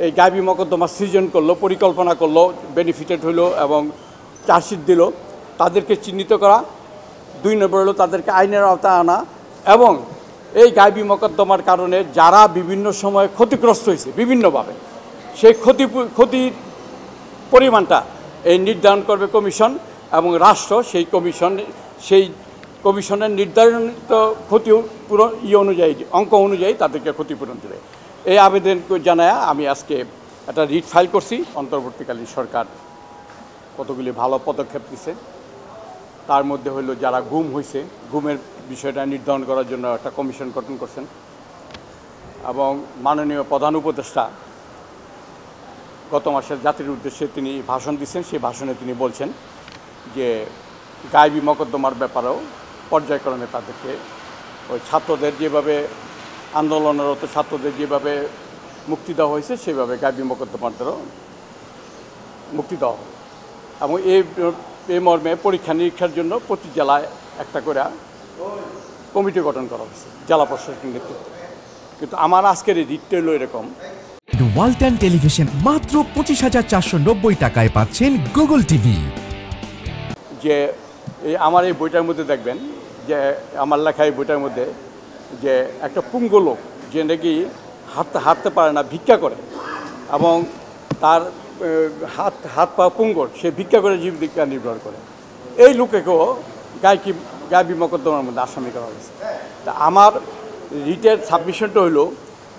এই গাইবী মকদ্দমা সৃজন করলো, পরিকল্পনা করলো, বেনিফিটেড হইলো এবং চার্জশিট দিল, তাদেরকে চিহ্নিত করা। 2 নম্বর হলো তাদেরকে আইনের আওতায় আনা এবং এই গাইবী মকদ্দমার কারণে যারা বিভিন্ন সময়ে ক্ষতিগ্রস্ত হয়েছে বিভিন্নভাবে, সেই ক্ষতির পরিমাণটা এই নির্ধারণ করবে কমিশন এবং রাষ্ট্র সেই কমিশনের নির্ধারিত ক্ষতি পূরণ অনুযায়ী, অঙ্ক অনুযায়ী তাদেরকে ক্ষতিপূরণ দেবে। এই আবেদন জানায় আমি আজকে একটা রিট ফাইল করছি। অন্তর্বর্তীকালীন সরকার কতগুলি ভালো পদক্ষেপ নিছে, তার মধ্যে হলো যারা গুম হয়েছে, গুমের বিষয়টা নির্ধারণ করার জন্য একটা কমিশন গঠন করছেন এবং মাননীয় প্রধান উপদেষ্টা গত মাসের জাতির উদ্দেশ্যে তিনি ভাষণ দিচ্ছেন। সেই ভাষণে তিনি বলছেন যে গাইবী মকদ্দমার ব্যাপারেও পর্যায়ক্রমে তাদেরকে ওই ছাত্রদের যেভাবে আন্দোলনরত ছাত্রদের যেভাবে মুক্তি দেওয়া হয়েছে সেভাবে গাইবী মকদ্দমাদেরও মুক্তি দেওয়া হবে এবং এই মর্মে পরীক্ষা নিরীক্ষার জন্য প্রতি জেলায় একটা করে কমিটি গঠন করা হয়েছে জেলা প্রশাসনের নেতৃত্বে। কিন্তু আমার আজকের এই রিটটা হলো এরকম, ওয়ালটন টেলিভিশন মাত্র 25,490 টাকায় পাচ্ছেন গুগল টিভি। যে আমার এই বইটার মধ্যে দেখবেন যে আমার লেখা এই বইটার মধ্যে যে একটা পুঙ্গ লোক যে নাকি হাঁটতে পারে না, ভিক্ষা করে এবং তার হাত পা পুঙ্গর, সে ভিক্ষা করে জীবিকা নির্ভর করে, এই লোকেকেও গাইবী মকদ্দমার মধ্যে আসামি করা হয়েছে। তা আমার রিটের সাবমিশনটা হলো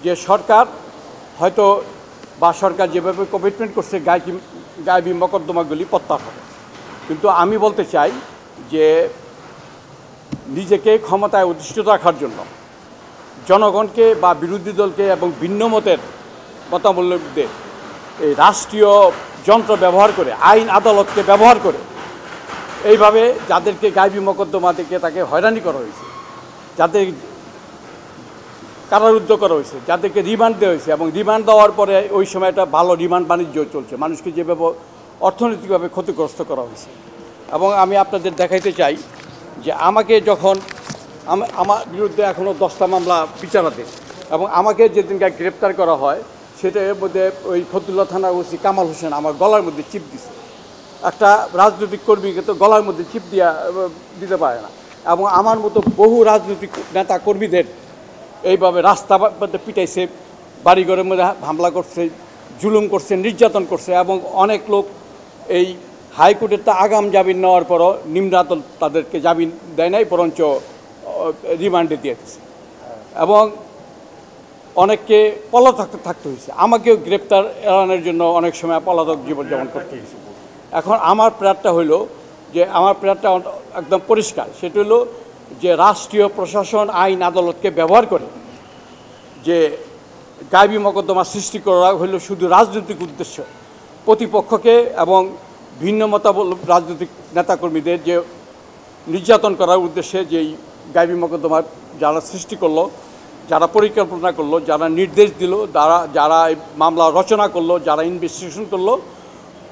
যে সরকার হয়তো বা সরকার যেভাবে কমিটমেন্ট করছে গাইবী মকদ্দমাগুলি প্রত্যাহার হবে, কিন্তু আমি বলতে চাই যে নিজেকে ক্ষমতায় অধিষ্ঠিত রাখার জন্য জনগণকে বা বিরোধী দলকে এবং ভিন্ন মতাবলম্বীদের এই রাষ্ট্রীয় যন্ত্র ব্যবহার করে, আইন আদালতকে ব্যবহার করে এইভাবে যাদেরকে গাইবী মকদ্দমা থেকে তাকে হয়রানি করা হয়েছে, যাদের কারারুদ্ধ করা হয়েছে, যাদেরকে রিমান্ড দেওয়া হয়েছে এবং রিমান্ড দেওয়ার পরে ওই সময় একটা ভালো রিমান্ড বাণিজ্য চলছে, মানুষকে যেভাবে অর্থনৈতিকভাবে ক্ষতিগ্রস্ত করা হয়েছে। এবং আমি আপনাদের দেখাইতে চাই যে আমাকে যখন আমার বিরুদ্ধে এখনও 10টা মামলা বিচারাধীন এবং আমাকে যেদিনকে গ্রেপ্তার করা হয় সেটার মধ্যে ওই ফতুল্লা থানার ওসি কামাল হোসেন আমার গলার মধ্যে চিপ দিছে। একটা রাজনৈতিক কর্মীকে তো গলার মধ্যে চিপ দিতে পারে না, এবং আমার মতো বহু রাজনৈতিক নেতা কর্মীদের এইভাবে রাস্তা মধ্যে পিটাইছে, বাড়িঘরের মধ্যে হামলা করছে, জুলুম করছে, নির্যাতন করছে এবং অনেক লোক এই হাইকোর্টের তা আগাম জামিন নেওয়ার পরও নিম্ন আদালত তাদেরকে জামিন দেয় নাই, বরঞ্চ রিমান্ডে দিয়ে দিয়েছে এবং অনেককে পলাতক থাকতে হয়েছে। আমাকেও গ্রেপ্তার এড়ানোর জন্য অনেক সময় পলাতক জীবনযাপন করতে হয়েছে। এখন আমার প্রেয়ারটা হইল যে আমার প্রেয়ারটা একদম পরিষ্কার, সেটা হলো যে রাষ্ট্রীয় প্রশাসন আইন আদালতকে ব্যবহার করে যে গাইবী মকদ্দমা সৃষ্টি করা হইল শুধু রাজনৈতিক উদ্দেশ্য, প্রতিপক্ষকে এবং ভিন্ন রাজনৈতিক নেতাকর্মীদের যে নির্যাতন করার উদ্দেশ্যে যেই গাইবী মকদ্দমা যারা সৃষ্টি করলো, যারা পরিকল্পনা করলো, যারা নির্দেশ দিল, যারা মামলা রচনা করলো, যারা ইনভেস্টিগেশন করলো,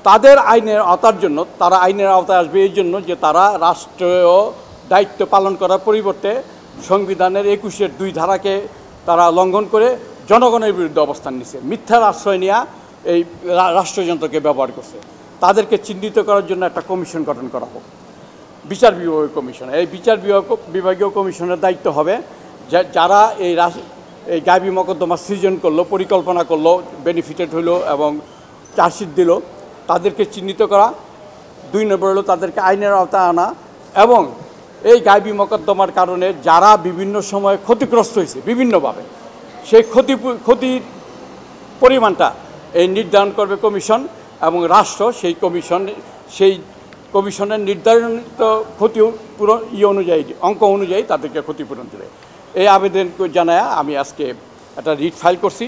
তাদের আইনের আওতার জন্য, তারা আইনের আওতায় আসবে এই জন্য যে তারা রাষ্ট্রীয় দায়িত্ব পালন করার পরিবর্তে সংবিধানের 21-এর 2 ধারাকে তারা লঙ্ঘন করে জনগণের বিরুদ্ধে অবস্থান নিচ্ছে, মিথ্যার আশ্রয় নেওয়া এই রাষ্ট্রযন্ত্রকে ব্যবহার করছে। তাদেরকে চিহ্নিত করার জন্য একটা কমিশন গঠন করা হোক, বিচার বিভাগীয় কমিশন। এই বিচার বিভাগীয় কমিশনের দায়িত্ব হবে যারা এই গাইবী মকদ্দমা সৃজন করলো, পরিকল্পনা করলো, বেনিফিটেড হইলো এবং চার্জশিট দিল, তাদেরকে চিহ্নিত করা। 2 নম্বর হলো তাদেরকে আইনের আওতায় আনা এবং এই গাইবী মকদ্দমার কারণে যারা বিভিন্ন সময়ে ক্ষতিগ্রস্ত হয়েছে বিভিন্নভাবে, সেই ক্ষতির পরিমাণটা এই নির্ধারণ করবে কমিশন এবং রাষ্ট্র সেই কমিশনের নির্ধারিত ক্ষতি পূরণ অনুযায়ী, অঙ্ক অনুযায়ী তাদেরকে ক্ষতিপূরণ দেবে। এই আবেদন জানায় আমি আজকে একটা রিট ফাইল করছি।